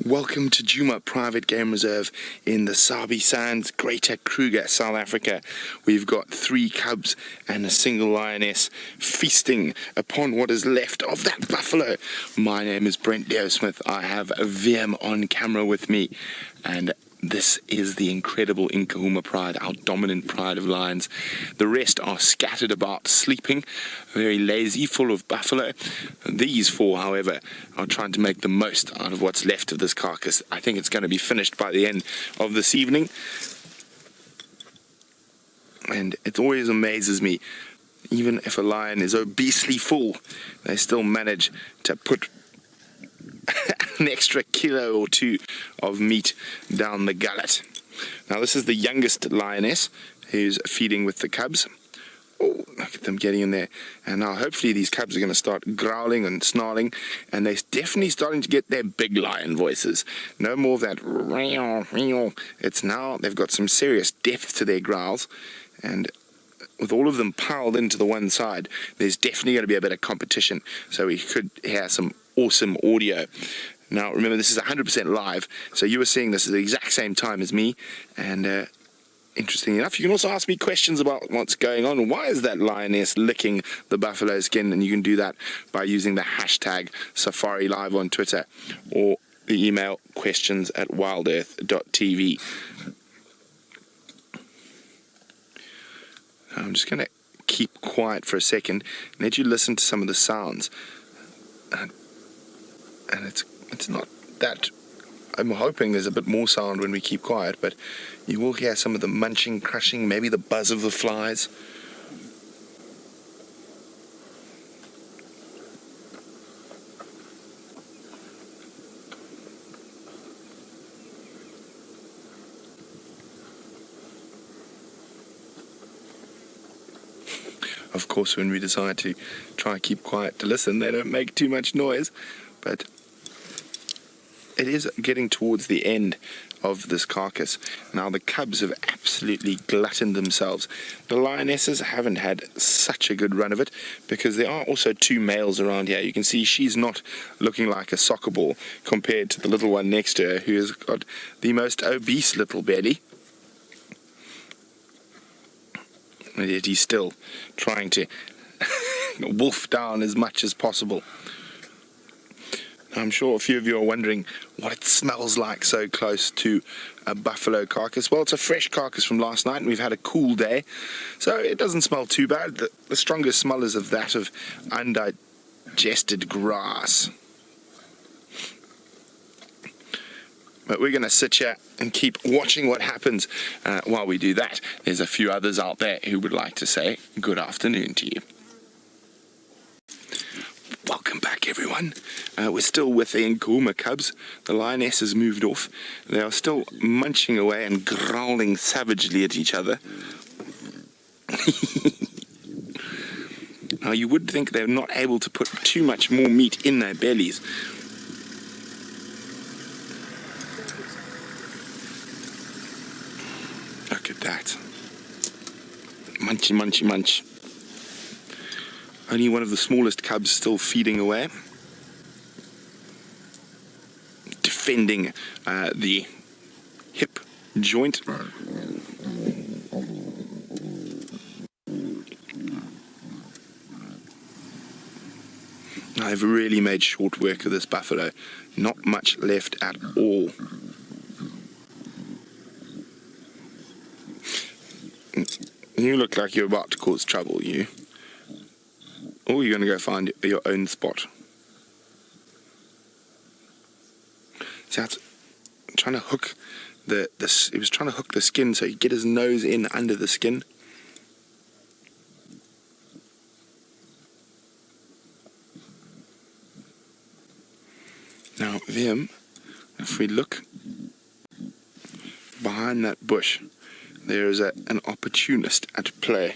Welcome to Djuma Private Game Reserve in the Sabi Sands, Greater Kruger, South Africa. We've got 3 cubs and a single lioness feasting upon what is left of that buffalo. My name is Brent Nov. I have a VM on camera with me, and this is the incredible Nkuhuma pride, our dominant pride of lions. The rest are scattered about, sleeping, very lazy, full of buffalo. These 4, however, are trying to make the most out of what's left of this carcass. I think it's going to be finished by the end of this evening. And it always amazes me, even if a lion is obesely full, they still manage to put an extra kilo or 2 of meat down the gullet. Now this is the youngest lioness who's feeding with the cubs. Oh, look at them getting in there. And now hopefully these cubs are going to start growling and snarling, and they're definitely starting to get their big lion voices. No more of that. It's now, they've got some serious depth to their growls, and with all of them piled into the one side, there's definitely going to be a bit of competition. So we could hear some awesome audio. Now remember, this is 100% live, so you are seeing this at the exact same time as me. And interesting enough, you can also ask me questions about what's going on. Why is that lioness licking the buffalo skin? And you can do that by using the hashtag #SafariLive on Twitter, or the email questions@WildEarthTV. I'm just going to keep quiet for a second and let you listen to some of the sounds. And it's not that, I'm hoping there's a bit more sound when we keep quiet, but you will hear some of the munching, crushing, maybe the buzz of the flies. Of course, when we decide to try and keep quiet to listen, they don't make too much noise, but it is getting towards the end of this carcass. Now the cubs have absolutely gluttoned themselves. The lionesses haven't had such a good run of it, because there are also 2 males around here. You can see she's not looking like a soccer ball compared to the little one next to her, who has got the most obese little belly. And yet he's still trying to wolf down as much as possible. I'm sure a few of you are wondering what it smells like so close to a buffalo carcass. Well, it's a fresh carcass from last night, and we've had a cool day, so it doesn't smell too bad. The strongest smell is of that of undigested grass. But we're going to sit here and keep watching what happens while we do that. There's a few others out there who would like to say good afternoon to you. Welcome back, everyone. We're still with the Nkuhuma cubs. The lioness has moved off. They are still munching away and growling savagely at each other. Now you would think they're not able to put too much more meat in their bellies. Look at that. Munchy, munchy, munch. Only one of the smallest cubs still feeding away, defending the hip joint. I've really made short work of this buffalo. Not much left at all. You look like you're about to cause trouble, you. Or you're going to go find your own spot. See, that's trying to hook he was trying to hook the skin so he'd get his nose in under the skin. Now, them, if we look behind that bush, there is an opportunist at play.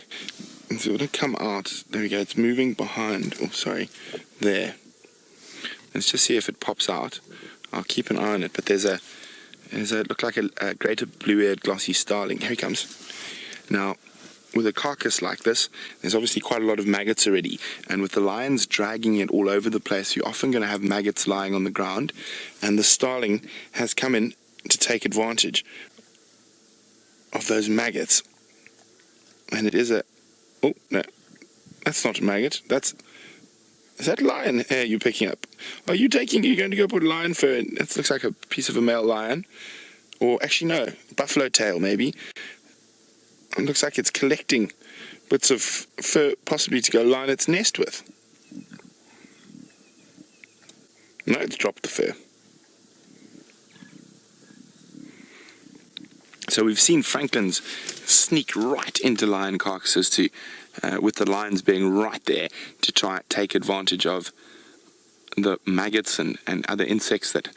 And so it'll come out, there we go, it's moving behind, oh sorry, there. Let's just see if it pops out. I'll keep an eye on it, but there's a look like a greater blue-eared glossy starling. Here he comes. Now, with a carcass like this, there's obviously quite a lot of maggots already, and with the lions dragging it all over the place, you're often going to have maggots lying on the ground, and the starling has come in to take advantage of those maggots. And it is a... oh, no, that's not a maggot. Is that lion hair you're picking up? Are you going to go put lion fur in? That looks like a piece of a male lion. Or actually no, buffalo tail maybe. It looks like it's collecting bits of fur possibly to go line its nest with. No, it's dropped the fur. So we've seen francolins sneak right into lion carcasses too, with the lions being right there to try and take advantage of the maggots and other insects that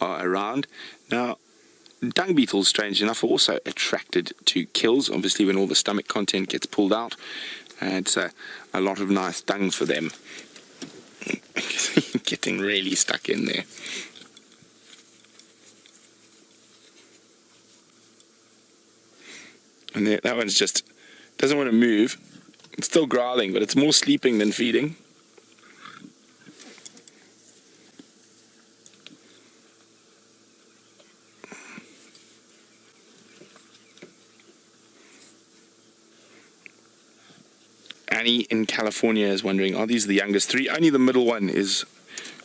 are around. Now, dung beetles, strange enough, are also attracted to kills, obviously when all the stomach content gets pulled out. It's a lot of nice dung for them. Getting really stuck in there. And that one's just doesn't want to move. It's still growling, but it's more sleeping than feeding. Annie in California is wondering, are these the youngest three? Only the middle one is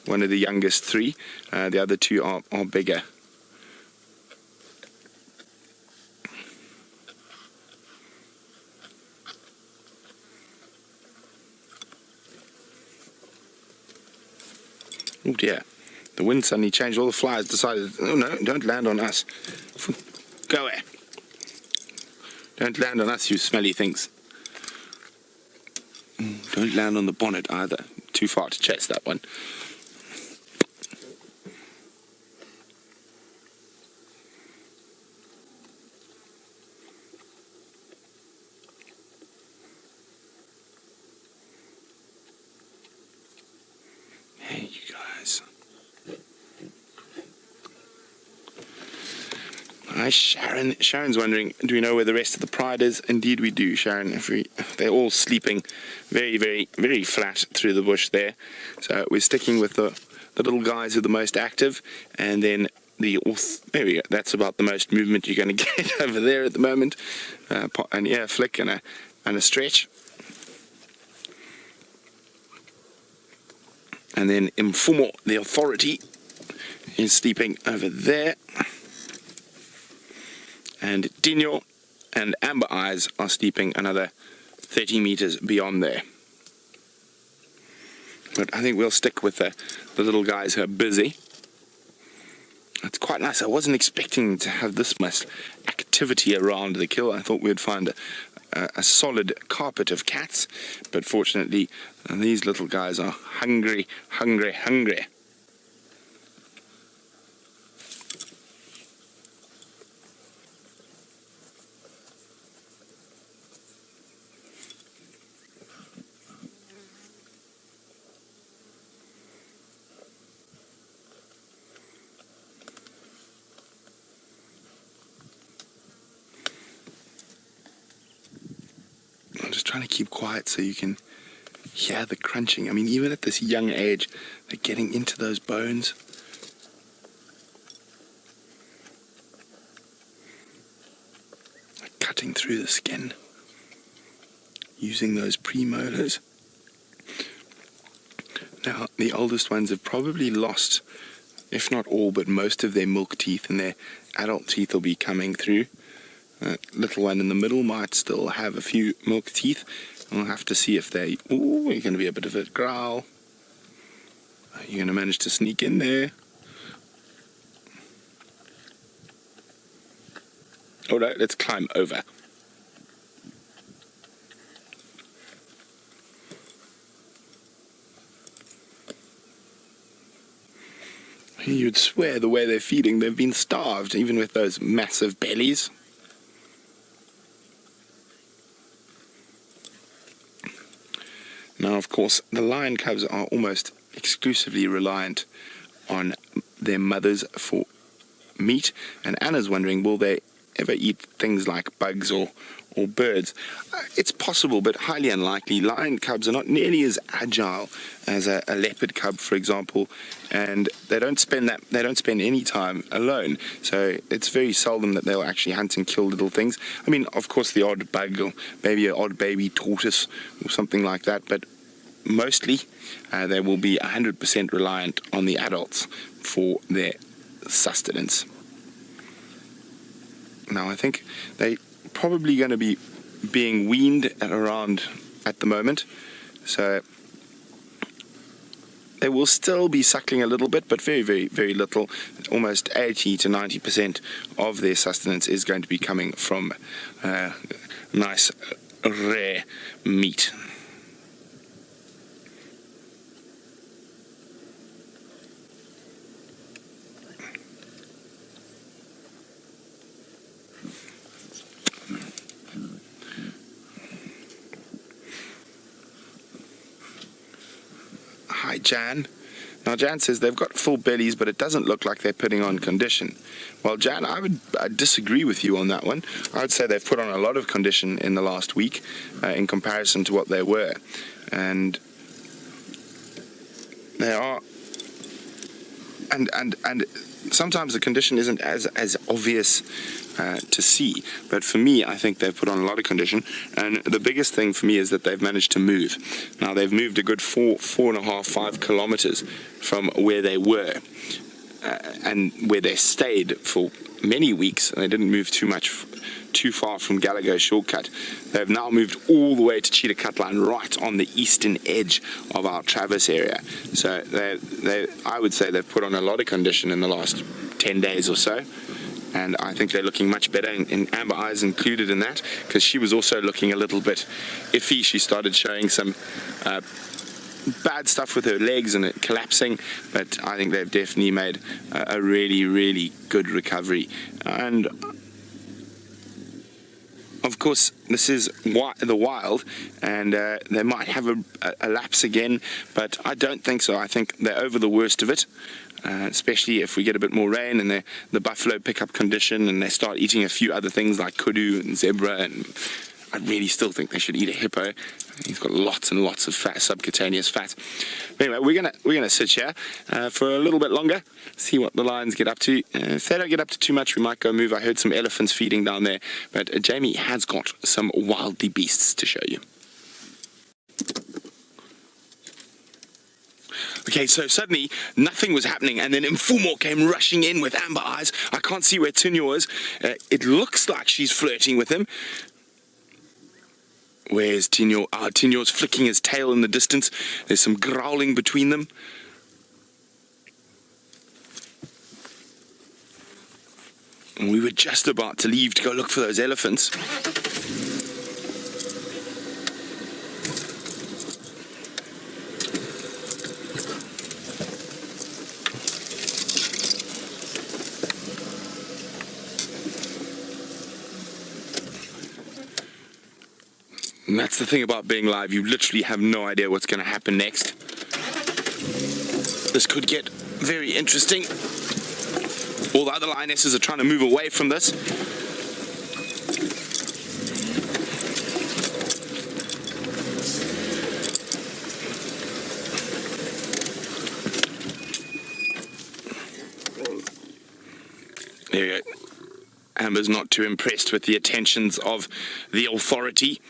one of the youngest three. The other two are bigger. Oh dear, the wind suddenly changed. All the flies decided, oh no, don't land on us. Go away. Don't land on us, you smelly things. Don't land on the bonnet either. Too far to chase that one. Hey, you guys. Hi, Sharon. Sharon's wondering, do we know where the rest of the pride is? Indeed we do, Sharon. They're all sleeping very, very, very flat through the bush there. So we're sticking with the little guys who are the most active, and then there we go. That's about the most movement you're going to get over there at the moment. An ear flick and a stretch. And then Mfumo, the authority, is sleeping over there. And Dino and Amber Eyes are sleeping another 30 meters beyond there. But I think we'll stick with the little guys who are busy. It's quite nice. I wasn't expecting to have this much activity around the kill. I thought we'd find a solid carpet of cats. But fortunately, these little guys are hungry, hungry, hungry. I'm just trying to keep quiet so you can hear the crunching. I mean, even at this young age, they're getting into those bones. They're cutting through the skin, using those premolars. Now, the oldest ones have probably lost, if not all, but most of their milk teeth, and their adult teeth will be coming through. Little one in the middle might still have a few milk teeth. We'll have to see if they... ooh, you're going to be a bit of a growl. You're going to manage to sneak in there. All right, let's climb over. You'd swear the way they're feeding, they've been starved, even with those massive bellies. Now, of course, the lion cubs are almost exclusively reliant on their mothers for meat, and Anna's wondering, will they ever eat things like bugs or or birds. It's possible, but highly unlikely. Lion cubs are not nearly as agile as a leopard cub, for example, and they don't spend any time alone. So it's very seldom that they'll actually hunt and kill little things. I mean, of course, the odd bug or maybe an odd baby tortoise or something like that, but mostly they will be 100% reliant on the adults for their sustenance. Now, I think they probably going to be being weaned at the moment, so they will still be suckling a little bit, but very, very, very little. Almost 80 to 90% of their sustenance is going to be coming from nice rare meat. Hi, Jan. Now, Jan says they've got full bellies, but it doesn't look like they're putting on condition. Well, Jan, I'd disagree with you on that one. I would say they've put on a lot of condition in the last week in comparison to what they were. And they are... And sometimes the condition isn't as obvious to see, but for me, I think they've put on a lot of condition, and the biggest thing for me is that they've managed to move. Now, they've moved a good 4.5 kilometers from where they were and where they stayed for many weeks, and they didn't move too far from Gallagher Shortcut. They've now moved all the way to Cheetah Cut Line, right on the eastern edge of our Travis area. So I would say they've put on a lot of condition in the last 10 days or so. And I think they're looking much better, and Amber Eyes included in that, because she was also looking a little bit iffy. She started showing some bad stuff with her legs and it collapsing, but I think they've definitely made a really, really good recovery. And of course, this is the wild, and they might have a lapse again, but I don't think so. I think they're over the worst of it. Especially if we get a bit more rain and the buffalo pick up condition and they start eating a few other things like kudu and zebra, and I really still think they should eat a hippo. He's got lots and lots of fat, subcutaneous fat. But anyway, we're gonna sit here for a little bit longer, see what the lions get up to. If they don't get up to too much, we might go move. I heard some elephants feeding down there, but Jamie has got some wildly beasts to show you. Okay, so suddenly nothing was happening, and then Nkuhuma came rushing in with Amber Eyes. I can't see where Tinyo is. It looks like she's flirting with him. Where's Tinyo? Tinyo's flicking his tail in the distance. There's some growling between them. And we were just about to leave to go look for those elephants. And that's the thing about being live, you literally have no idea what's going to happen next. This could get very interesting. All the other lionesses are trying to move away from this. There you go. Amber's not too impressed with the attentions of the authority.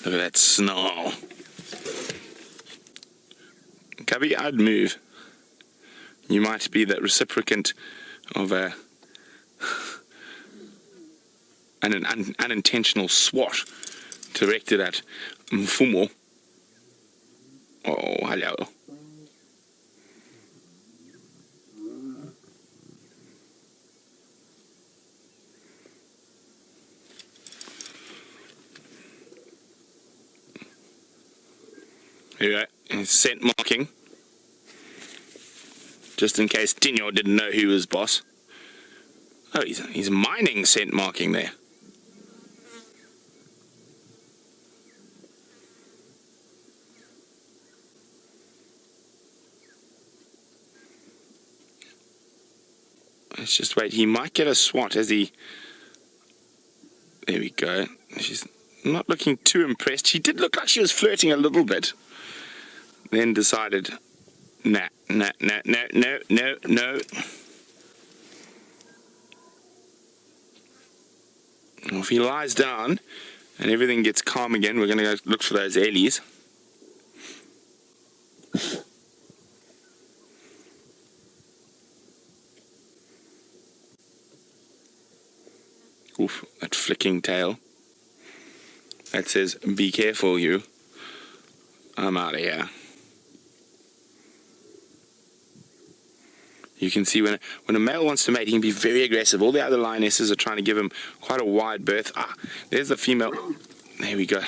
Look at that snarl. Cubby, I'd move. You might be the reciprocant of an unintentional swat directed at Nkuhuma. Oh, hello. Here we go. Scent marking. Just in case Tinyo didn't know who was boss. Oh, he's mining scent marking there. Let's just wait. He might get a swat as he... There we go. She's not looking too impressed. She did look like she was flirting a little bit. Then decided, nah. Well, if he lies down and everything gets calm again, we're going to go look for those ellies. Oof, that flicking tail. That says, be careful, you. I'm out of here. You can see when a male wants to mate, he can be very aggressive. All the other lionesses are trying to give him quite a wide berth. Ah, there's the female. There we go.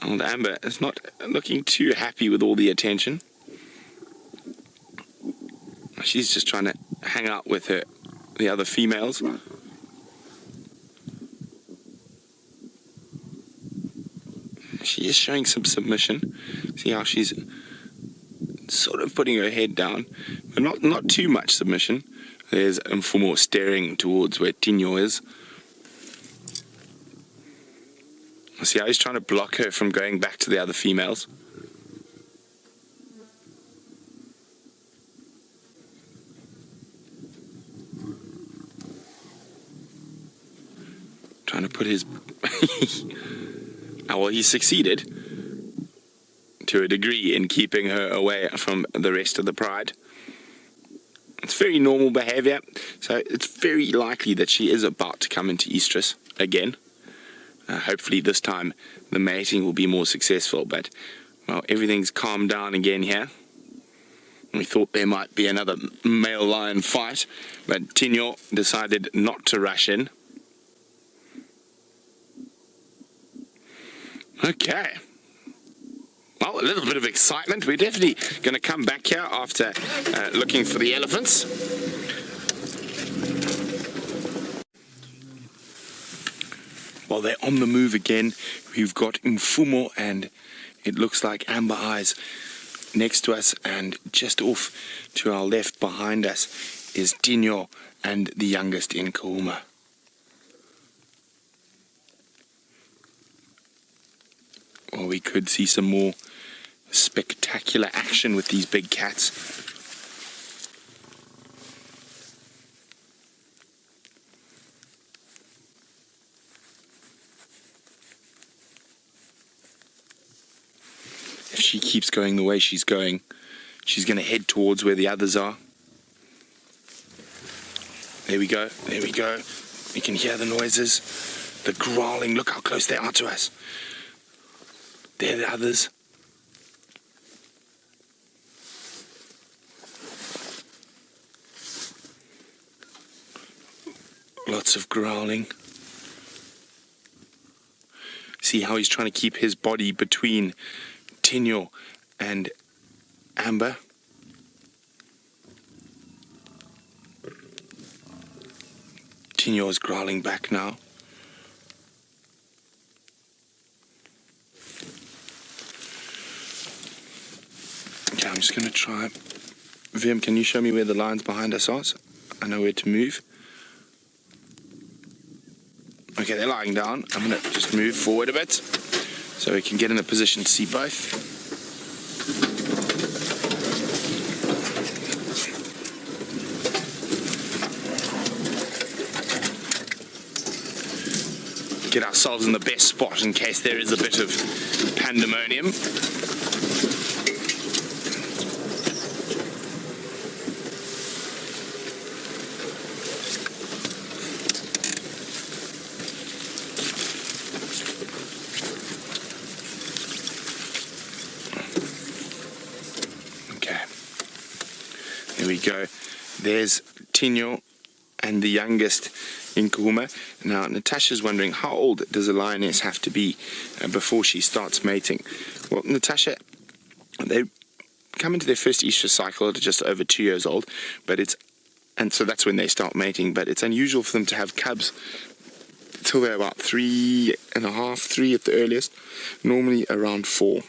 Old Amber is not looking too happy with all the attention. She's just trying to hang out with the other females. She is showing some submission. See how she's sort of putting her head down, but not too much submission. There's Nkuhuma staring towards where Nat.Geo is. See how he's trying to block her from going back to the other females. Trying to put his... Oh, well, he succeeded to a degree in keeping her away from the rest of the pride. It's very normal behavior, so it's very likely that she is about to come into estrus again. Hopefully this time the mating will be more successful, but well, everything's calmed down again here. We thought there might be another male lion fight, but Nat.Geo decided not to rush in. Okay. Well, a little bit of excitement. We're definitely going to come back here after looking for the elephants. Well, they're on the move again. We've got Nkuhuma and it looks like Amber Eyes next to us, and just off to our left behind us is Nat.Geo and the youngest Nkuhuma. Well, we could see some more spectacular action with these big cats. If she keeps going the way she's going, she's going to head towards where the others are. There we go, there we go. We can hear the noises, the growling. Look how close they are to us. They're the others. Lots of growling. See how he's trying to keep his body between Nat.Geo and Amber. Nat.Geo is growling back now. Okay, I'm just going to try. Vim, can you show me where the lines behind us are? So I know where to move. Okay, they're lying down. I'm going to just move forward a bit so we can get in a position to see both. Get ourselves in the best spot in case there is a bit of pandemonium. There we go. There's Nat.Geo and the youngest Nkuhuma. Now, Natasha's wondering, how old does a lioness have to be before she starts mating? Well, Natasha, they come into their first estrus cycle at just over 2 years old, and so that's when they start mating. But it's unusual for them to have cubs until they're about 3.5, 3 at the earliest. Normally around 4.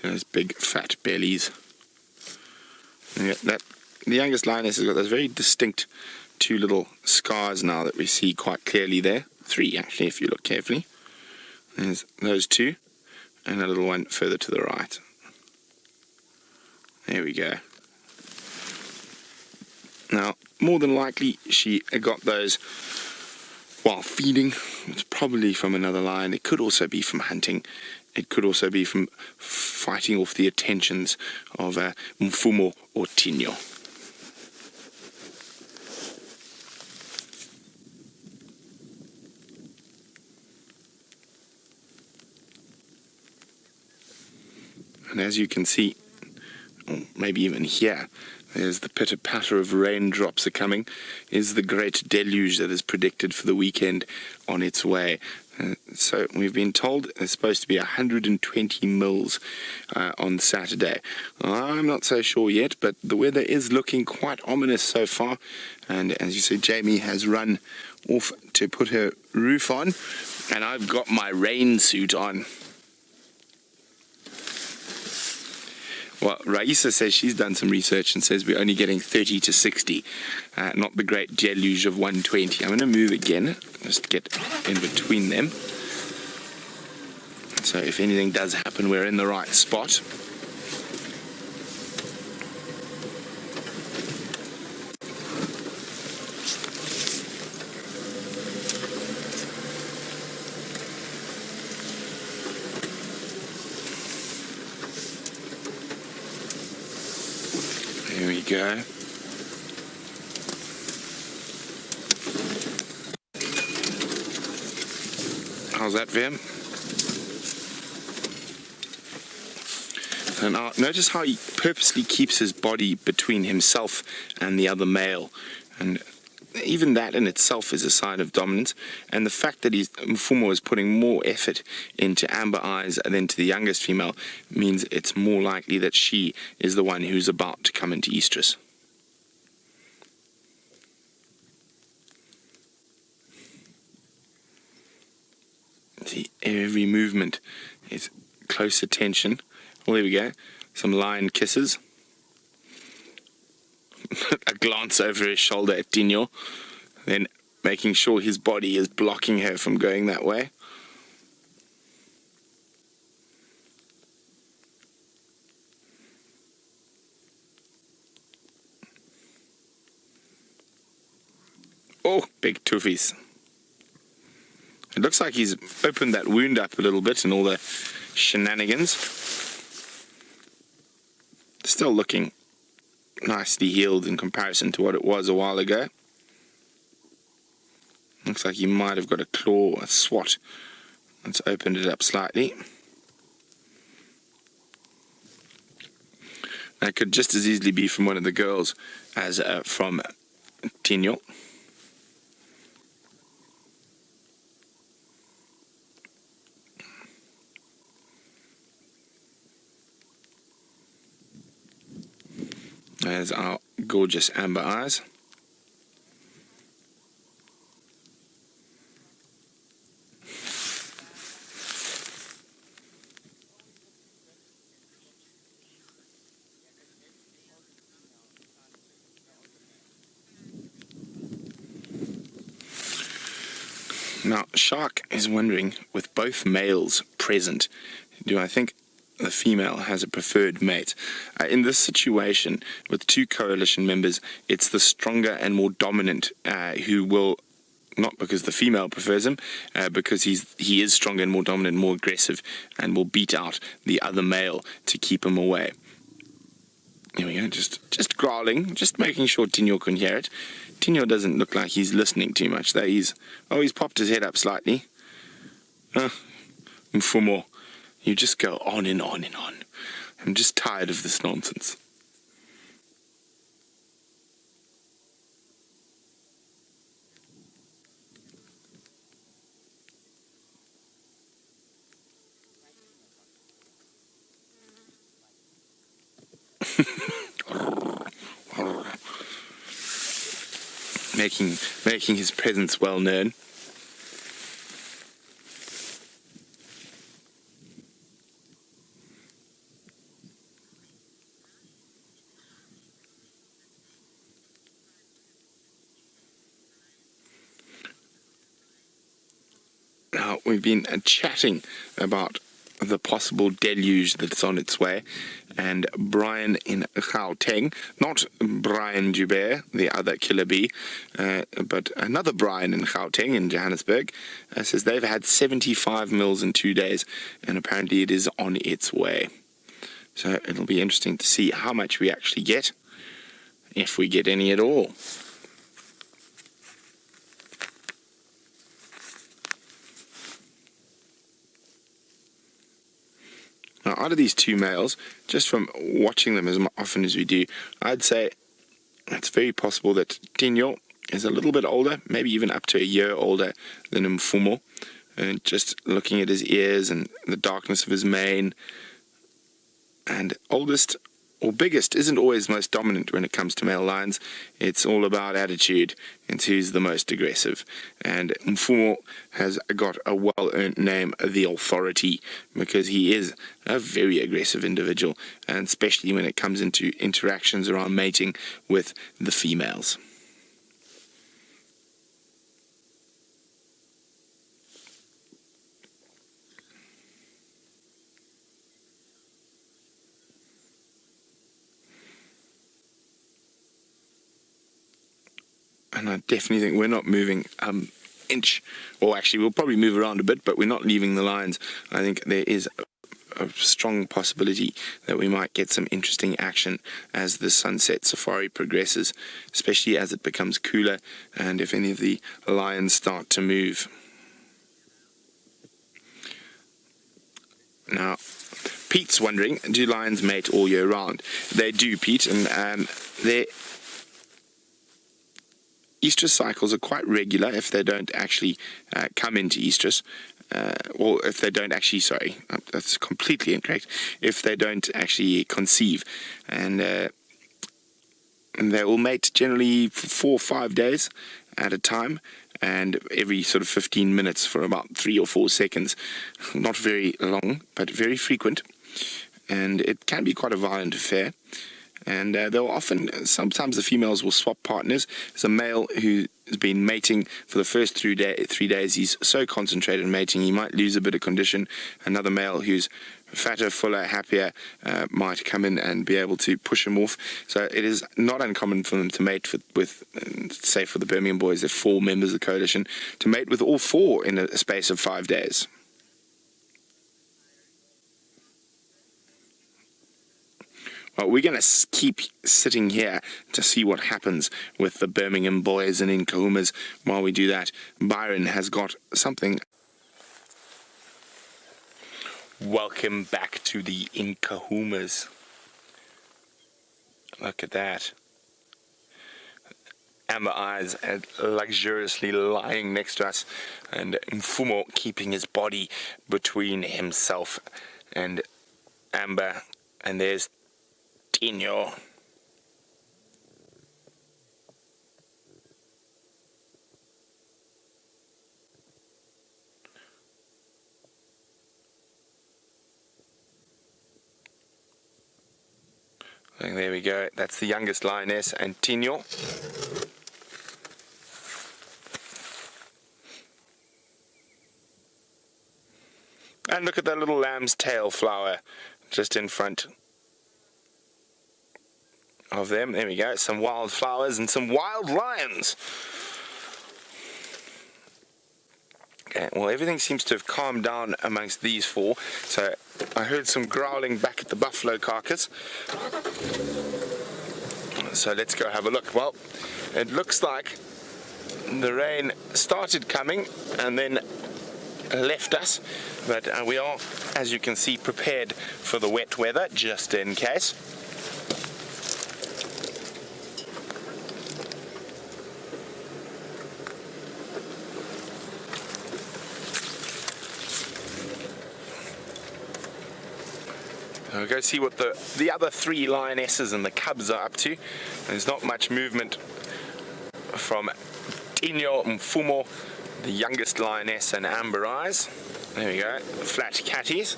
Those big fat bellies. Yeah, the youngest lioness has got those very distinct two little scars now that we see quite clearly there. Three actually, if you look carefully. There's those two, and a little one further to the right. There we go. Now, more than likely, she got those while feeding. It's probably from another lion. It could also be from hunting. It could also be from fighting off the attentions of Nkuhuma or Tinyo. And as you can see, or maybe even hear, there's the pitter-patter of raindrops are coming. Is the great deluge that is predicted for the weekend on its way. So we've been told there's supposed to be 120 mils on Saturday. I'm not so sure yet, but the weather is looking quite ominous so far. And as you see, Jamie has run off to put her roof on, and I've got my rain suit on. Well, Raisa says she's done some research and says we're only getting 30 to 60, not the great deluge of 120. I'm going to move again, just get in between them. So if anything does happen, we're in the right spot. There we go. How's that, Vim? And now notice how he purposely keeps his body between himself and the other male. And even that in itself is a sign of dominance. And the fact that Nkuhuma is putting more effort into Amber Eyes than to the youngest female means it's more likely that she is the one who's about to come into estrus. See, every movement is close attention. Well, there we go. Some lion kisses. A glance over his shoulder at Tinyo, then making sure his body is blocking her from going that way. Oh, big toofies. It looks like he's opened that wound up a little bit and all the shenanigans. Still looking nicely healed in comparison to what it was a while ago. Looks like he might have got a claw, a swat. Let's open it up slightly. That could just as easily be from one of the girls as from Tinyo. There's our gorgeous Amber Eyes. Now, Shark is wondering, with both males present, do I think the female has a preferred mate? In this situation, with two coalition members, it's the stronger and more dominant who will, not because the female prefers him, because he is stronger and more dominant, more aggressive, and will beat out the other male to keep him away. Here we go, just growling, just making sure Tinyo can hear it. Tinyo doesn't look like he's listening too much, though. He's popped his head up slightly. Nkuhuma, you just go on and on and on. I'm just tired of this nonsense. making his presence well known. we've been chatting about the possible deluge that's on its way, and Brian in Gauteng, not Brian Joubert, the other killer bee, but another Brian in Gauteng in Johannesburg, says they've had 75 mils in 2 days, and apparently it is on its way. So it'll be interesting to see how much we actually get, if we get any at all. Now, out of these two males, just from watching them as often as we do, I'd say it's very possible that Tinyo is a little bit older, maybe even up to a year older than Mfumo. And just looking at his ears and the darkness of his mane, and oldest or biggest isn't always most dominant when it comes to male lions. It's all about attitude and who's the most aggressive. And Mfumo has got a well-earned name, the Authority, because he is a very aggressive individual, and especially when it comes into interactions around mating with the females. And I definitely think we're not moving inch, or actually we'll probably move around a bit, but we're not leaving the lines. I think there is a strong possibility that we might get some interesting action as the sunset safari progresses, especially as it becomes cooler and if any of the lions start to move. Now, Pete's wondering, do lions mate all year round? They do, Pete, and their estrus cycles are quite regular if they don't actually come into estrus, or if they don't actually, sorry, that's completely incorrect, if they don't actually conceive. And they will mate generally for 4 or 5 days at a time, and every sort of 15 minutes for about 3 or 4 seconds. Not very long, but very frequent, and it can be quite a violent affair. And they'll often, sometimes the females will swap partners. There's a male who's been mating for the first 3 days. He's so concentrated on mating, he might lose a bit of condition. Another male who's fatter, fuller, happier might come in and be able to push him off. So it is not uncommon for them to mate with say for the Birmingham boys, they're 4 members of the coalition, to mate with all 4 in a space of 5 days. Well, we're going to keep sitting here to see what happens with the Birmingham boys and Nkuhumas. While we do that, Byron has got something. Welcome back to the Nkuhumas. Look at that. Amber eyes and luxuriously lying next to us, and Mfumo keeping his body between himself and Amber. And there's Tinyo. And there we go. That's the youngest lioness, and Tinyo. And look at that little lamb's tail flower just in front of them. There we go. Some wild flowers and some wild lions. Okay, well, everything seems to have calmed down amongst these 4. So I heard some growling back at the buffalo carcass. So let's go have a look. Well, it looks like the rain started coming and then left us, but we are, as you can see, prepared for the wet weather just in case. We'll go see what the other 3 lionesses and the cubs are up to. There's not much movement from Tinyo Mfumo, the youngest lioness, and Amber Eyes. There we go, flat catties.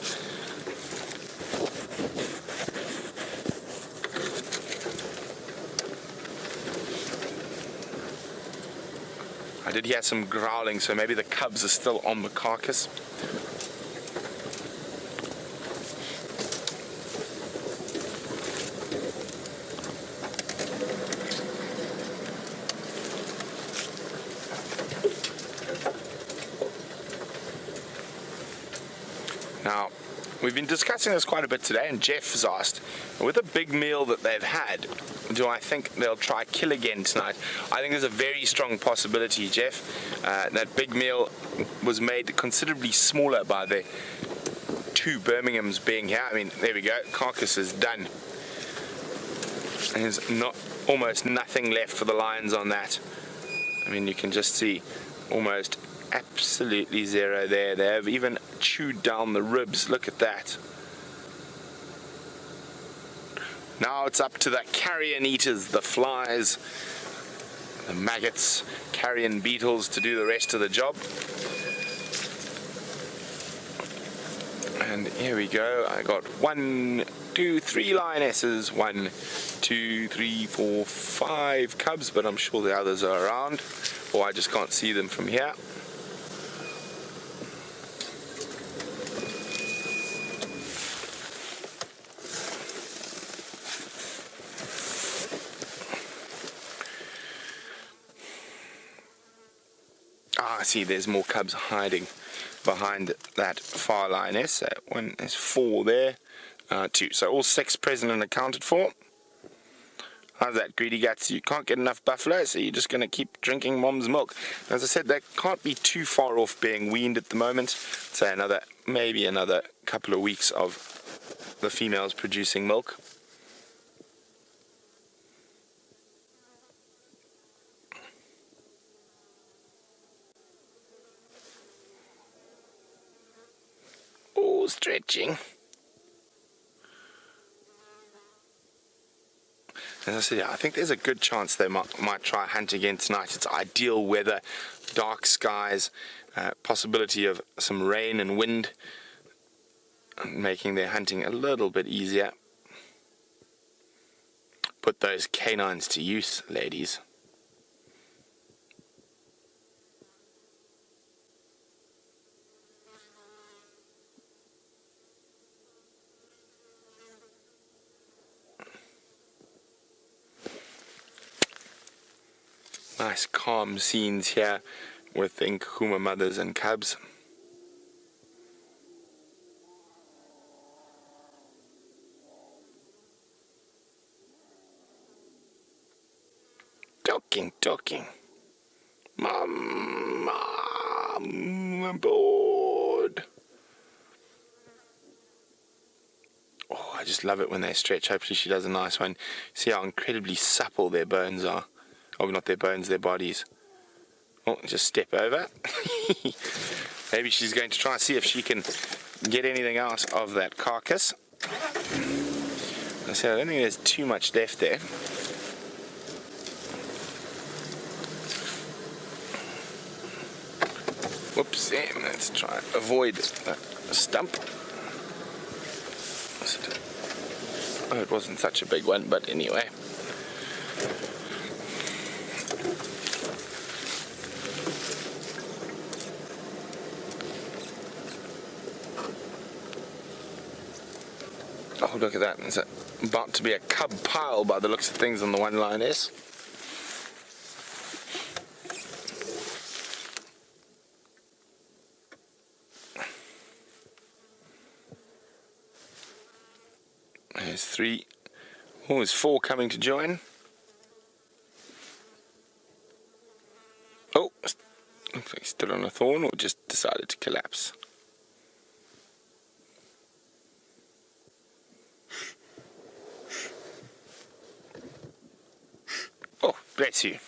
I did hear some growling, so maybe the cubs are still on the carcass. Now, we've been discussing this quite a bit today, and Jeff has asked, with a big meal that they've had, do I think they'll try kill again tonight? I think there's a very strong possibility, Jeff. That big meal was made considerably smaller by the two Birminghams being here. I mean, there we go, carcass is done. There's almost nothing left for the lions on that. I mean, you can just see almost absolutely zero there. They have even chewed down the ribs. Look at that. Now it's up to the carrion eaters, the flies, the maggots, carrion beetles to do the rest of the job. And here we go. I got 1, 2, 3 lionesses, 1, 2, 3, 4, 5 cubs, but I'm sure the others are around, or I just can't see them from here. I see there's more cubs hiding behind that far lioness. There's 4 there, 2. So all 6 present and accounted for. How's that, greedy guts? You can't get enough buffalo, so you're just going to keep drinking mom's milk. As I said, they can't be too far off being weaned at the moment. So maybe another couple of weeks of the females producing milk. Oh, stretching. As I said, I think there's a good chance they might try hunt again tonight. It's ideal weather, dark skies, possibility of some rain and wind, making their hunting a little bit easier. Put those canines to use, ladies. Nice calm scenes here with the Nkuhuma mothers and cubs. Talking. Mom, I'm bored. Oh, I just love it when they stretch. Hopefully she does a nice one. See how incredibly supple their bones are. Oh, not their bones, their bodies. Oh, just step over. Maybe she's going to try and see if she can get anything out of that carcass. I said, I don't think there's too much left there. Whoops, let's try and avoid that stump. Oh, it wasn't such a big one, but anyway. Oh, look at that. There's about to be a cub pile by the looks of things on the one lioness. There's 3. Oh, there's 4 coming to join. Oh, looks like he stood on a thorn or just decided to collapse. Oh, bless you.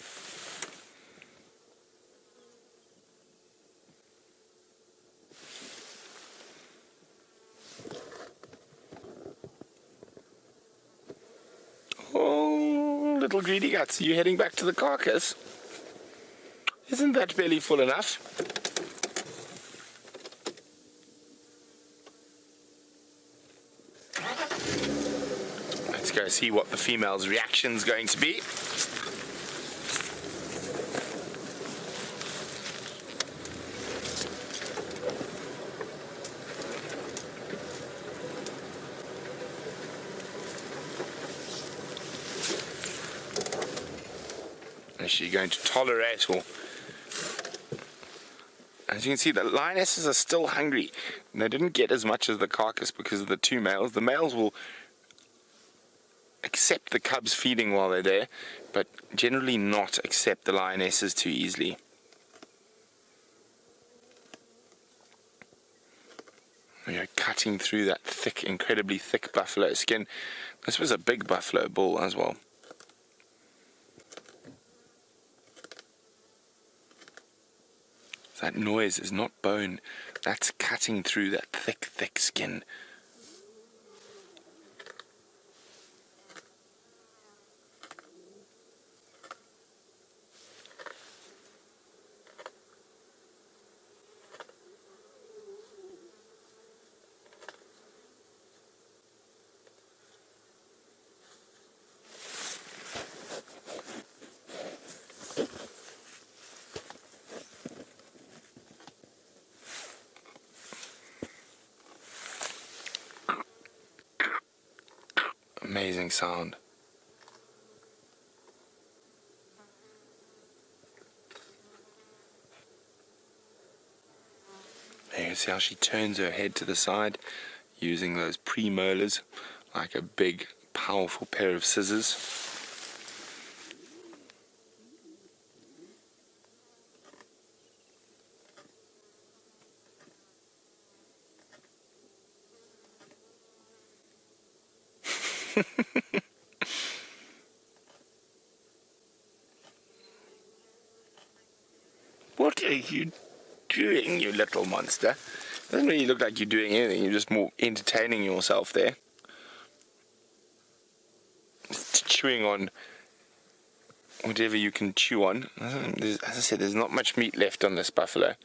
Oh, little greedy guts, are you heading back to the carcass? Isn't that belly full enough? Let's go see what the female's reaction's going to be. Is she going to tolerate, or... As you can see, the lionesses are still hungry. And they didn't get as much as the carcass because of the two males. The males will accept the cubs feeding while they're there, but generally not accept the lionesses too easily. We are cutting through that thick, incredibly thick buffalo skin. This was a big buffalo bull as well. That noise is not bone, that's cutting through that thick, thick skin. Amazing sound. There you can see how she turns her head to the side using those premolars like a big, powerful pair of scissors. What are you doing, you little monster? Doesn't really look like you're doing anything, you're just more entertaining yourself there. Just chewing on whatever you can chew on. As I said, there's not much meat left on this buffalo.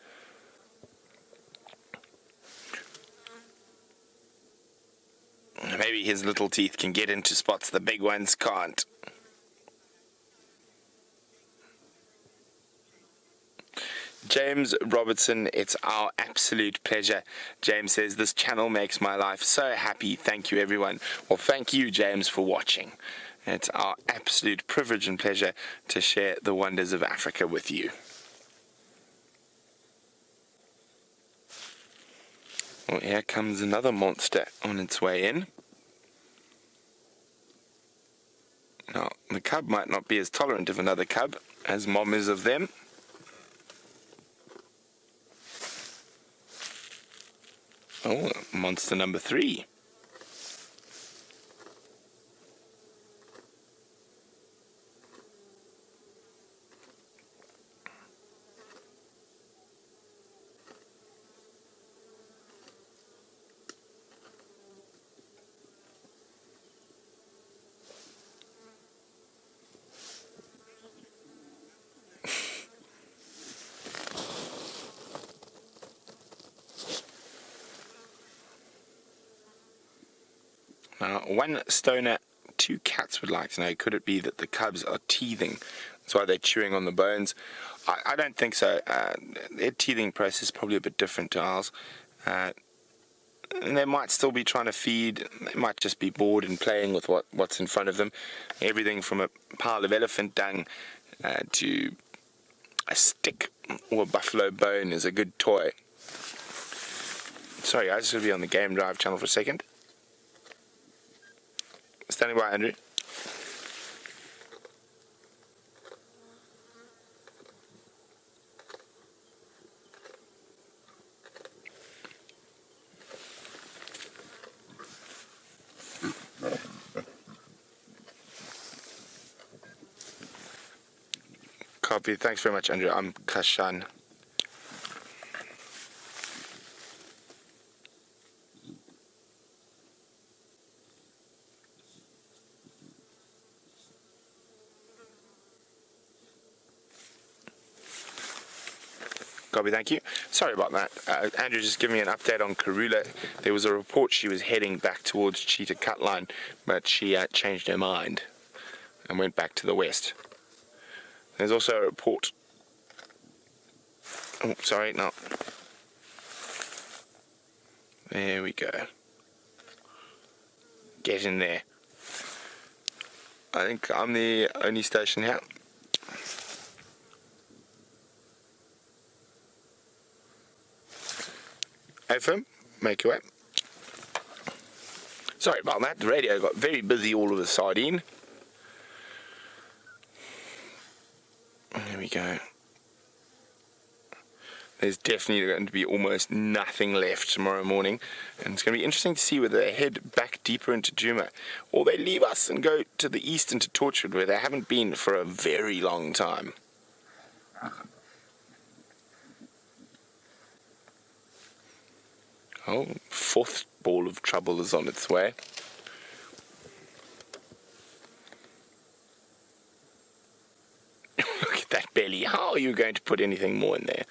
Maybe his little teeth can get into spots the big ones can't. James Robertson, it's our absolute pleasure. James says, this channel makes my life so happy. Thank you, everyone. Well, thank you, James, for watching. It's our absolute privilege and pleasure to share the wonders of Africa with you. Well, here comes another monster on its way in. Now, the cub might not be as tolerant of another cub as mom is of them. Oh, monster number 3. Now, one stoner, 2 cats would like to know, could it be that the cubs are teething? That's why they're chewing on the bones. I don't think so. Their teething process is probably a bit different to ours. And they might still be trying to feed. They might just be bored and playing with what's in front of them. Everything from a pile of elephant dung to a stick or a buffalo bone is a good toy. Sorry guys, this will be on the Game Drive channel for a second. Standing by, Andrew. Copy. Thanks very much, Andrew. I'm Kashan. Copy, thank you. Sorry about that. Andrew just giving me an update on Karula. There was a report she was heading back towards Cheetah cut line, but she changed her mind and went back to the west. There's also a report. Oh, sorry, no. There we go. Get in there. I think I'm the only station here. firm, make your way. Sorry about that, the radio got very busy all of a sudden. There we go. There's definitely going to be almost nothing left tomorrow morning, and it's going to be interesting to see whether they head back deeper into Djuma or they leave us and go to the east into Torchwood, where they haven't been for a very long time. Oh, fourth ball of trouble is on its way. Look at that belly. How are you going to put anything more in there?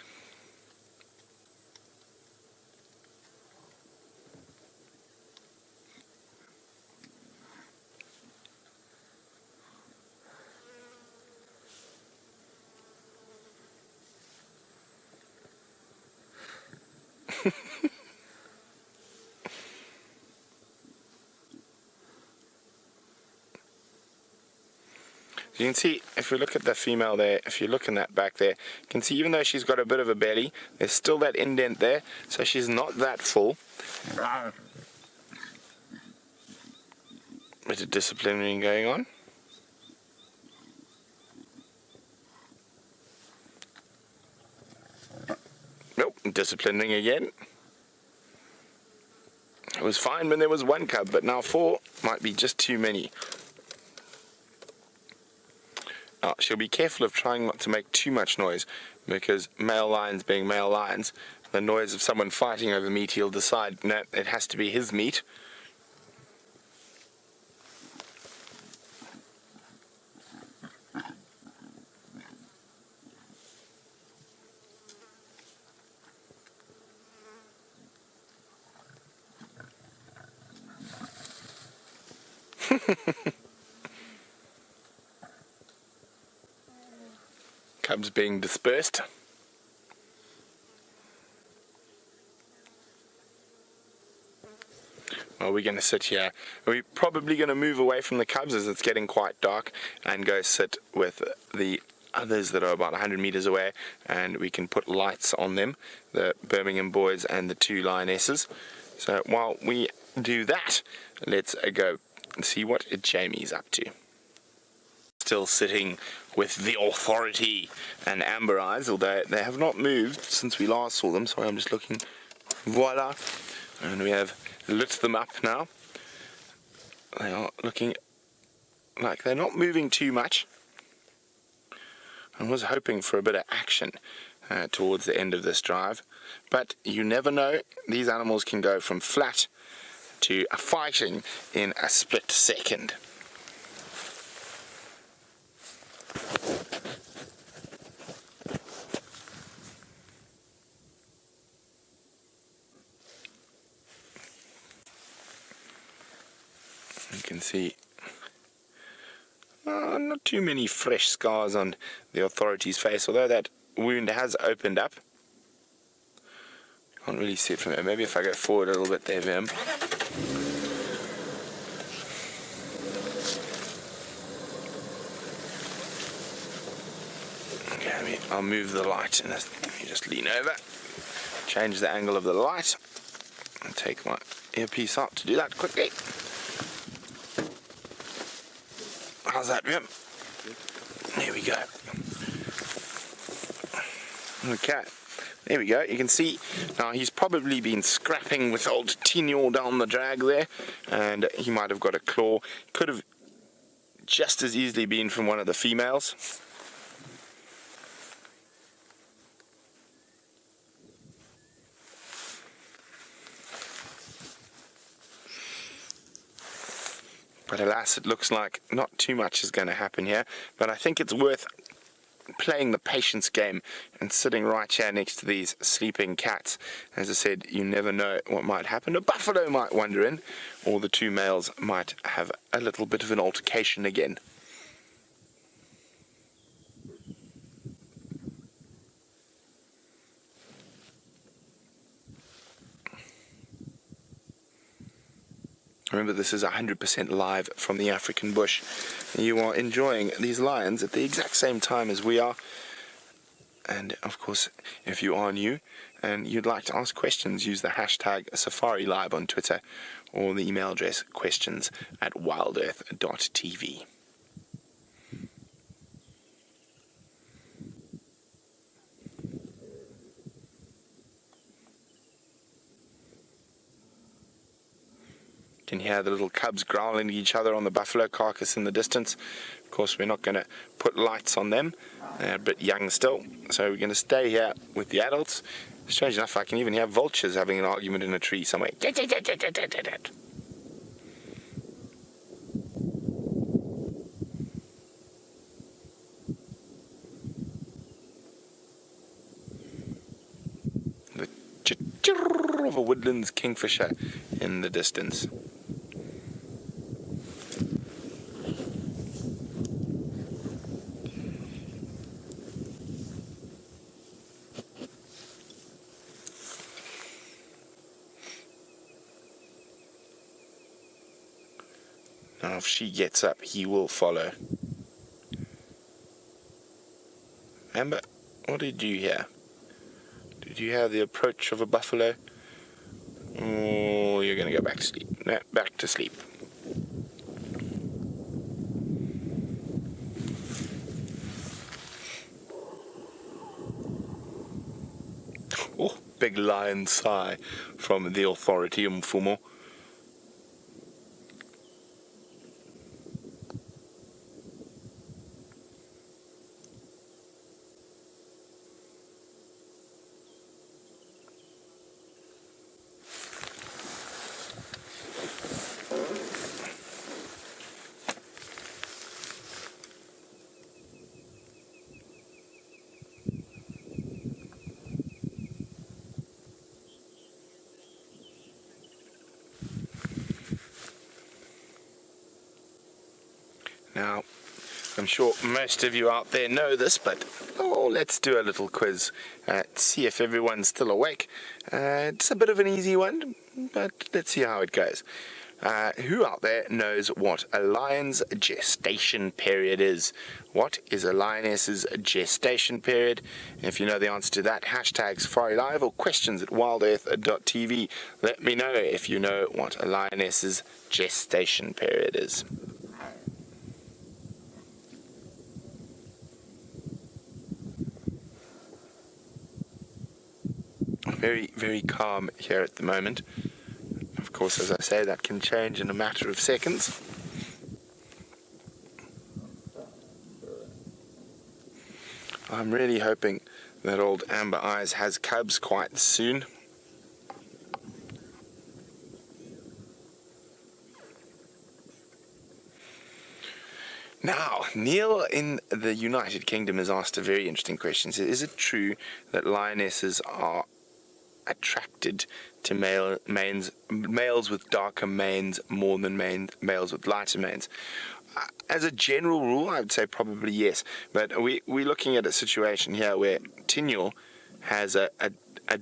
You can see, if we look at the female there, if you look in that back there, you can see even though she's got a bit of a belly, there's still that indent there, so she's not that full. Bit of disciplinary going on. Nope, disciplining again. It was fine when there was one cub, but now 4 might be just too many. Now, she'll be careful of trying not to make too much noise, because male lions being male lions, the noise of someone fighting over meat, he'll decide, no, it has to be his meat. Cubs being dispersed. Well, we're going to sit here. We're probably going to move away from the cubs as it's getting quite dark and go sit with the others that are about 100 meters away, and we can put lights on them, the Birmingham boys and the 2 lionesses. So while we do that, let's go and see what Jamie's up to. Still sitting with the authority and Amber Eyes, although they have not moved since we last saw them. Sorry, I'm just looking. Voila. And we have lit them up now. They are looking like they're not moving too much. I was hoping for a bit of action towards the end of this drive, but you never know. These animals can go from flat to fighting in a split second. You can see not too many fresh scars on the authority's face, although that wound has opened up. Can't really see it from there. Maybe if I go forward a little bit there, Vim. Okay, I'll move the light and you just lean over, change the angle of the light, and take my earpiece out to do that quickly. How's that, Vim? There we go. Okay, there we go. You can see now he's probably been scrapping with old Tino down the drag there, and he might have got a claw. Could have just as easily been from one of the females. But alas, it looks like not too much is going to happen here. But I think it's worth playing the patience game and sitting right here next to these sleeping cats. As I said, you never know what might happen. A buffalo might wander in, or the 2 males might have a little bit of an altercation again. Remember, this is 100% live from the African bush. You are enjoying these lions at the exact same time as we are. And of course, if you are new and you'd like to ask questions, use the hashtag SafariLive on Twitter or the email address questions@WildEarth.tv. Can hear the little cubs growling at each other on the buffalo carcass in the distance. Of course, we're not going to put lights on them. They're a bit young still, so we're going to stay here with the adults. Strange enough, I can even hear vultures having an argument in a tree somewhere. The chirr of a woodlands kingfisher in the distance. Now, if she gets up, he will follow. Amber, what did you hear? Did you hear the approach of a buffalo? Oh, you're going to go back to sleep. No, back to sleep. Oh, big lion sigh from the authority, Nkuhuma. Now, I'm sure most of you out there know this, but let's do a little quiz. See if everyone's still awake. It's a bit of an easy one, but let's see how it goes. Who out there knows what a lion's gestation period is? What is a lioness's gestation period? If you know the answer to that, hashtag SafariLive or questions@WildEarth.tv. Let me know if you know what a lioness's gestation period is. Very, very calm here at the moment. Of course, as I say, that can change in a matter of seconds. I'm really hoping that old Amber Eyes has cubs quite soon. Now, Neil in the United Kingdom has asked a very interesting question. He says, is it true that lionesses are attracted to males with darker manes more than males with lighter manes? As a general rule, I would say probably yes. But we're looking at a situation here where Tinyo has a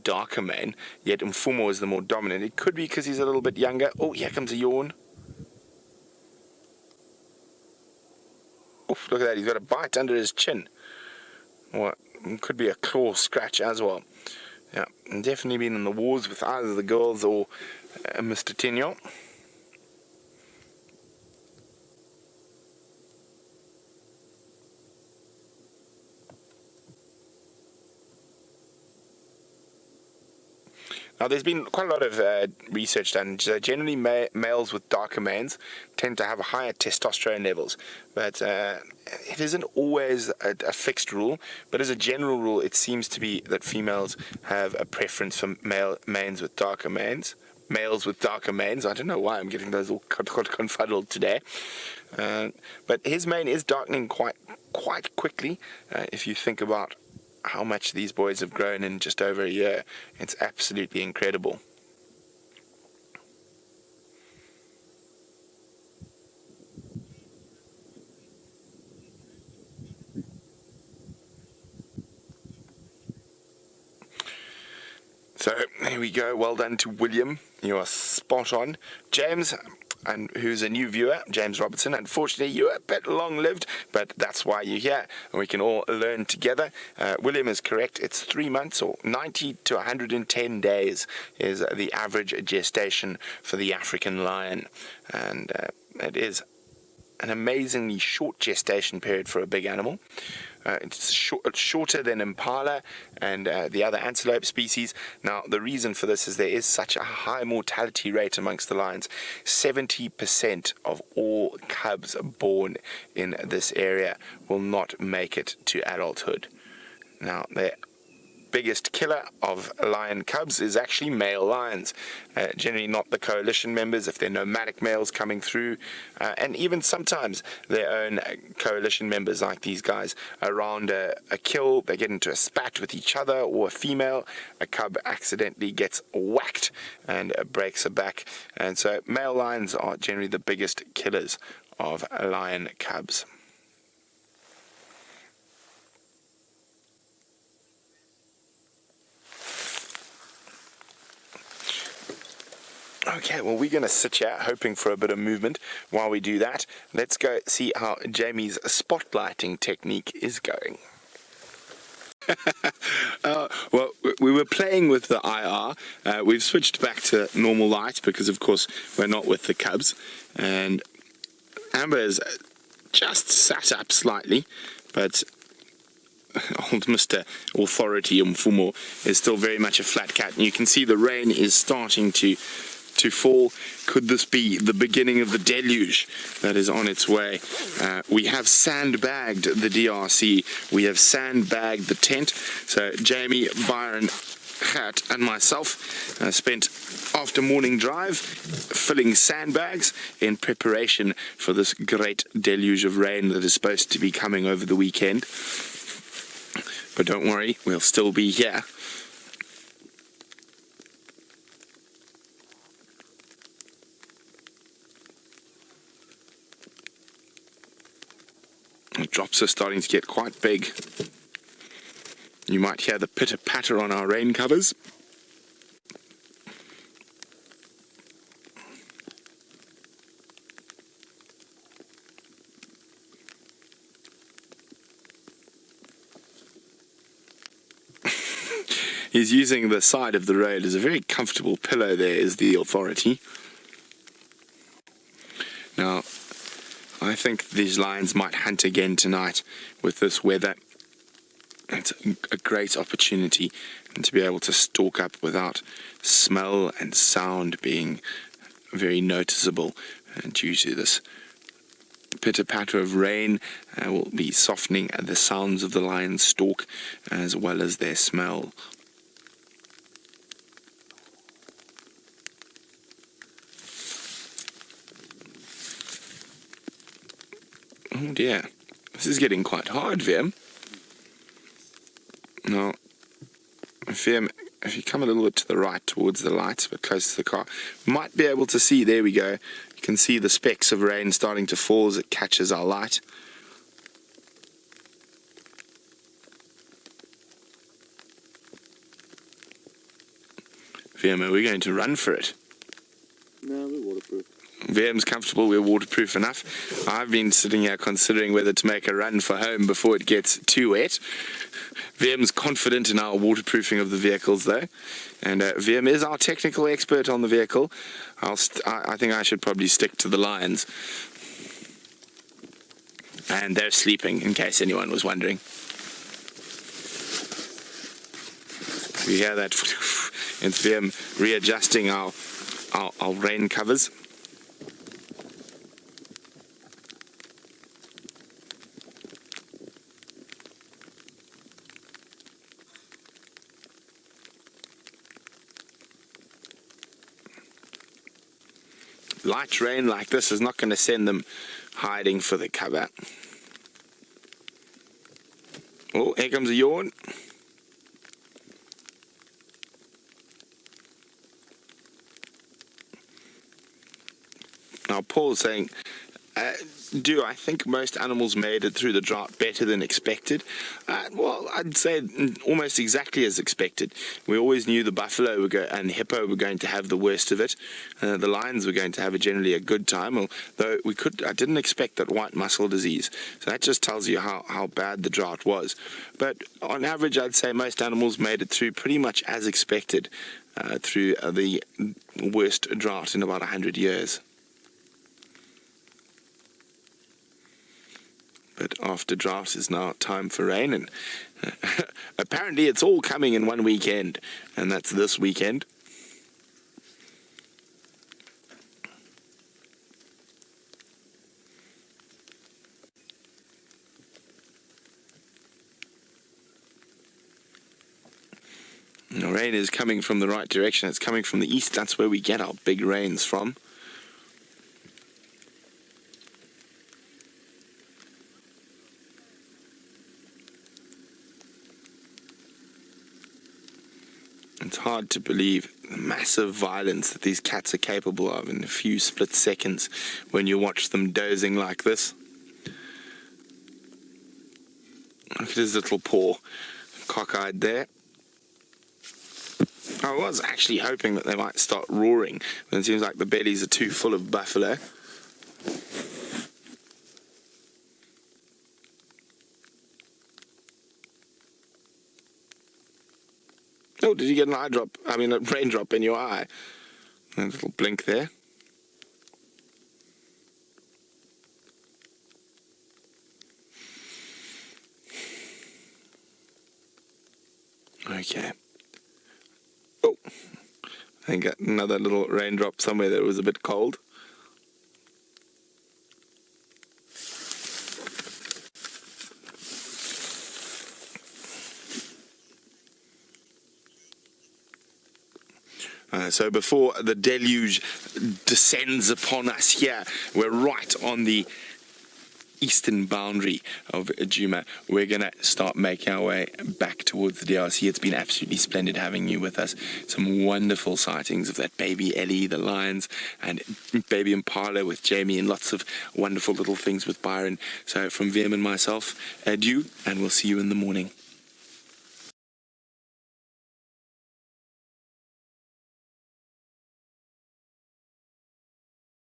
darker mane, yet Nkuhuma is the more dominant. It could be because he's a little bit younger. Oh, here comes a yawn. Oof, look at that, he's got a bite under his chin. Or it could be a claw scratch as well. Yeah, definitely been in the wars with either the girls or Mr. Tinyo. Now, there's been quite a lot of research done. Generally, males with darker manes tend to have higher testosterone levels, but it isn't always a fixed rule. But as a general rule, it seems to be that females have a preference for manes with darker manes. Males with darker manes. I don't know why I'm getting those all confuddled today. But his mane is darkening quite quickly. If you think about how much these boys have grown in just over a year, it's absolutely incredible. So here we go. Well done to William. You are spot on. James, and who's a new viewer, James Robertson. Unfortunately, you're a bit long-lived, but that's why you're here, and we can all learn together. William is correct. It's 3 months, or 90 to 110 days is the average gestation for the African lion, and it is an amazingly short gestation period for a big animal. It's shorter than impala and the other antelope species. Now, the reason for this is there is such a high mortality rate amongst the lions. 70% of all cubs born in this area will not make it to adulthood. Now, the biggest killer of lion cubs is actually male lions, generally not the coalition members if they're nomadic males coming through, and even sometimes their own coalition members like these guys around a kill. They get into a spat with each other, or a female, a cub accidentally gets whacked and breaks her back, and so male lions are generally the biggest killers of lion cubs. Okay, well, we're going to sit here hoping for a bit of movement. While we do that, let's go see how Jamie's spotlighting technique is going. Well, we were playing with the IR. We've switched back to normal light because, of course, we're not with the cubs. And Amber has just sat up slightly, but old Mr. Authority Mfumo is still very much a flat cat. And you can see the rain is starting to fall. Could this be the beginning of the deluge that is on its way? We have sandbagged the DRC. We have sandbagged the tent. So Jamie, Byron, Hat and myself spent after morning drive filling sandbags in preparation for this great deluge of rain that is supposed to be coming over the weekend. But don't worry, we'll still be here. The drops are starting to get quite big. You might hear the pitter-patter on our rain covers. He's using the side of the road as a very comfortable pillow. There is the Authority. Now, I think these lions might hunt again tonight with this weather. It's a great opportunity to be able to stalk up without smell and sound being very noticeable due to this pitter-patter of rain. Will be softening the sounds of the lion's stalk as well as their smell. Oh dear, this is getting quite hard, Vim. Now, Vim, if you come a little bit to the right towards the light, but close to the car, you might be able to see, there we go, you can see the specks of rain starting to fall as it catches our light. Vim, are we going to run for it? No, we're waterproof. VM's comfortable, we're waterproof enough. I've been sitting here considering whether to make a run for home before it gets too wet. VM's confident in our waterproofing of the vehicles though, and VM is our technical expert on the vehicle. I think I should probably stick to the lions. And they're sleeping, in case anyone was wondering. We hear that. It's VM readjusting our rain covers. Light rain like this is not going to send them hiding for the cover. Oh, here comes a yawn. Now Paul's saying Do I think most animals made it through the drought better than expected? Well, I'd say almost exactly as expected. We always knew the buffalo and hippo were going to have the worst of it. The lions were going to have generally a good time, although I didn't expect that white muscle disease. So that just tells you how bad the drought was. But on average, I'd say most animals made it through pretty much as expected through the worst drought in about 100 years. But after drought is now time for rain, and apparently it's all coming in one weekend, and that's this weekend. And the rain is coming from the right direction. It's coming from the east. That's where we get our big rains from. It's hard to believe the massive violence that these cats are capable of in a few split seconds when you watch them dozing like this. Look at his little paw, cockeyed there. I was actually hoping that they might start roaring, but it seems like the bellies are too full of buffalo. Oh, did you get a raindrop in your eye? A little blink there. Okay. Oh, I think another little raindrop somewhere that was a bit cold. So before the deluge descends upon us here, we're right on the eastern boundary of Djuma. We're going to start making our way back towards the DRC. It's been absolutely splendid having you with us. Some wonderful sightings of that baby Ellie, the lions, and baby Impala with Jamie, and lots of wonderful little things with Byron. So from VM and myself, adieu, and we'll see you in the morning.